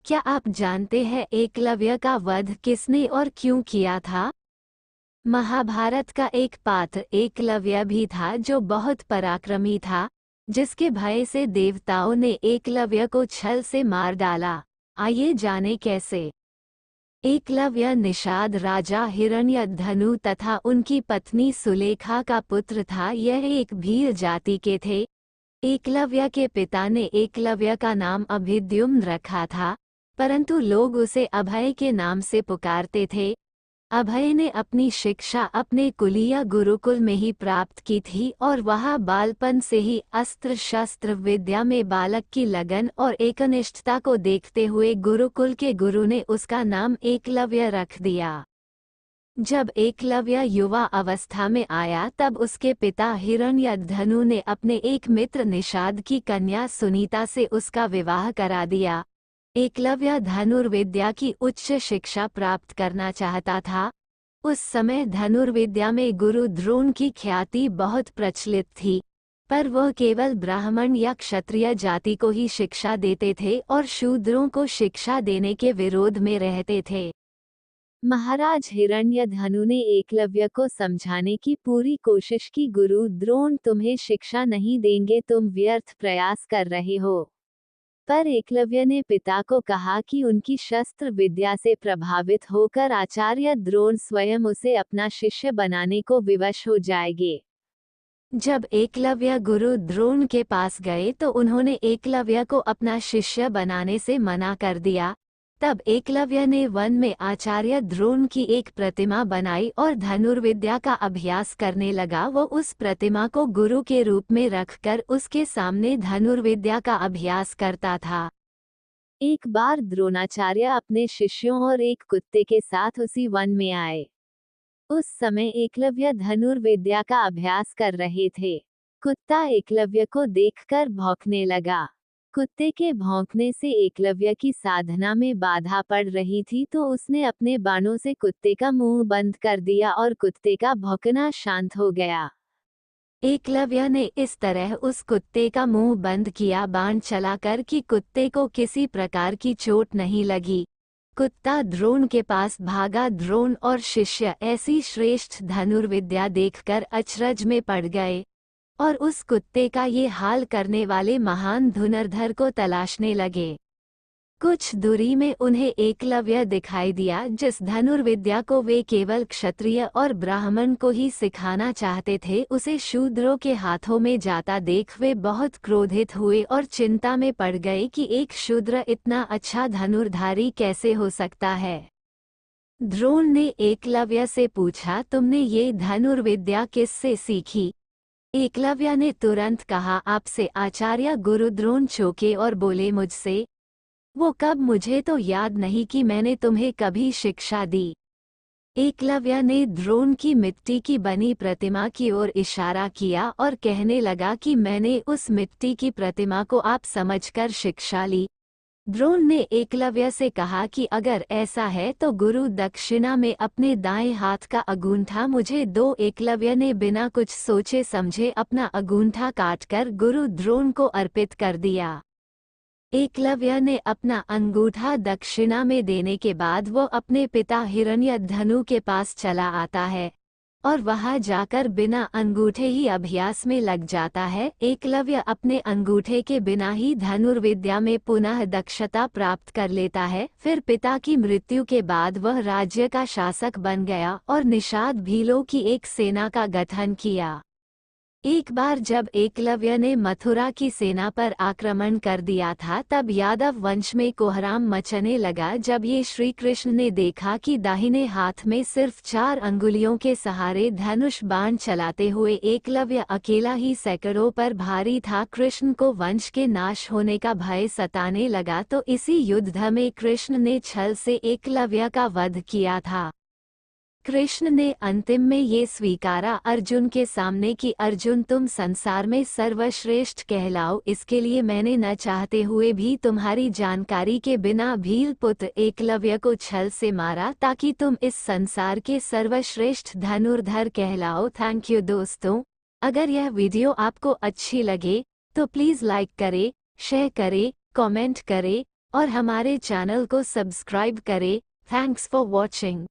क्या आप जानते हैं एकलव्य का वध किसने और क्यों किया था? महाभारत का एक पात्र एकलव्य भी था जो बहुत पराक्रमी था, जिसके भय से देवताओं ने एकलव्य को छल से मार डाला। आइए जाने कैसे। एकलव्य निषाद राजा हिरण्यधनु तथा उनकी पत्नी सुलेखा का पुत्र था। यह एक भील जाति के थे। एकलव्य के पिता ने एकलव्य का नाम अभिद्युम्न रखा था, परंतु लोग उसे अभय के नाम से पुकारते थे। अभय ने अपनी शिक्षा अपने कुलीय गुरुकुल में ही प्राप्त की थी और वह बालपन से ही अस्त्र शस्त्र विद्या में बालक की लगन और एकनिष्ठता को देखते हुए गुरुकुल के गुरु ने उसका नाम एकलव्य रख दिया। जब एकलव्य युवा अवस्था में आया तब उसके पिता हिरण्यधनु ने अपने एक मित्र निषाद की कन्या सुनीता से उसका विवाह करा दिया। एकलव्य धनुर्विद्या की उच्च शिक्षा प्राप्त करना चाहता था। उस समय धनुर्विद्या में गुरु द्रोण की ख्याति बहुत प्रचलित थी, पर वह केवल ब्राह्मण या क्षत्रिय जाति को ही शिक्षा देते थे और शूद्रों को शिक्षा देने के विरोध में रहते थे। महाराज हिरण्यधनु ने एकलव्य को समझाने की पूरी कोशिश की। गुरु द्रोण तुम्हें शिक्षा नहीं देंगे, तुम व्यर्थ प्रयास कर रहे हो। पर एकलव्य ने पिता को कहा कि उनकी शस्त्र विद्या से प्रभावित होकर आचार्य द्रोण स्वयं उसे अपना शिष्य बनाने को विवश हो जाएंगे। जब एकलव्य गुरु द्रोण के पास गए तो उन्होंने एकलव्य को अपना शिष्य बनाने से मना कर दिया। तब एकलव्य ने वन में आचार्य द्रोण की एक प्रतिमा बनाई और धनुर्विद्या का अभ्यास करने लगा। वो उस प्रतिमा को गुरु के रूप में रखकर उसके सामने धनुर्विद्या का अभ्यास करता था। एक बार द्रोणाचार्य अपने शिष्यों और एक कुत्ते के साथ उसी वन में आए। उस समय एकलव्य धनुर्विद्या का अभ्यास कर रहे थे। कुत्ता एकलव्य को देखकर भौंकने लगा। कुत्ते के भौंकने से एकलव्य की साधना में बाधा पड़ रही थी, तो उसने अपने बाणों से कुत्ते का मुंह बंद कर दिया और कुत्ते का भौंकना शांत हो गया। एकलव्य ने इस तरह उस कुत्ते का मुंह बंद किया बाण चलाकर कि कुत्ते को किसी प्रकार की चोट नहीं लगी। कुत्ता द्रोण के पास भागा। द्रोण और शिष्य ऐसी श्रेष्ठ धनुर्विद्या देखकर अचरज में पड़ गए और उस कुत्ते का ये हाल करने वाले महान धनुर्धर को तलाशने लगे। कुछ दूरी में उन्हें एकलव्य दिखाई दिया, जिस धनुर्विद्या को वे केवल क्षत्रिय और ब्राह्मण को ही सिखाना चाहते थे, उसे शूद्रों के हाथों में जाता देख वे बहुत क्रोधित हुए और चिंता में पड़ गए कि एक शूद्र इतना अच्छा धनुर्धारी कैसे हो सकता है। द्रोण ने एकलव्य से पूछा, तुमने ये धनुर्विद्या किससे सीखी? एकलव्य ने तुरंत कहा, आपसे आचार्य गुरु द्रोण चौंके और बोले, मुझसे? वो कब? मुझे तो याद नहीं कि मैंने तुम्हें कभी शिक्षा दी। एकलव्य ने द्रोण की मिट्टी की बनी प्रतिमा की ओर इशारा किया और कहने लगा कि मैंने उस मिट्टी की प्रतिमा को आप समझकर शिक्षा ली। द्रोण ने एकलव्य से कहा कि अगर ऐसा है तो गुरु दक्षिणा में अपने दाएं हाथ का अंगूठा मुझे दो। एकलव्य ने बिना कुछ सोचे समझे अपना अंगूठा काटकर गुरु द्रोण को अर्पित कर दिया। एकलव्य ने अपना अंगूठा दक्षिणा में देने के बाद वो अपने पिता हिरण्यधनु के पास चला आता है और वहां जाकर बिना अंगूठे ही अभ्यास में लग जाता है। एकलव्य अपने अंगूठे के बिना ही धनुर्विद्या में पुनः दक्षता प्राप्त कर लेता है। फिर पिता की मृत्यु के बाद वह राज्य का शासक बन गया और निषाद भीलों की एक सेना का गठन किया। एक बार जब एकलव्य ने मथुरा की सेना पर आक्रमण कर दिया था, तब यादव वंश में कोहराम मचने लगा। जब ये श्री कृष्ण ने देखा कि दाहिने हाथ में सिर्फ 4 अंगुलियों के सहारे धनुष बाण चलाते हुए एकलव्य अकेला ही सैकड़ों पर भारी था, कृष्ण को वंश के नाश होने का भय सताने लगा, तो इसी युद्ध में कृष्ण ने छल से एकलव्य का वध किया था। कृष्ण ने अंतिम में ये स्वीकारा अर्जुन के सामने कि अर्जुन, तुम संसार में सर्वश्रेष्ठ कहलाओ, इसके लिए मैंने न चाहते हुए भी तुम्हारी जानकारी के बिना भील पुत्र एकलव्य को छल से मारा ताकि तुम इस संसार के सर्वश्रेष्ठ धनुर्धर कहलाओ। थैंक यू दोस्तों। अगर यह वीडियो आपको अच्छी लगे तो प्लीज़ लाइक करें, शेयर करें, कमेंट करें और हमारे चैनल को सब्सक्राइब करें। Thanks for watching.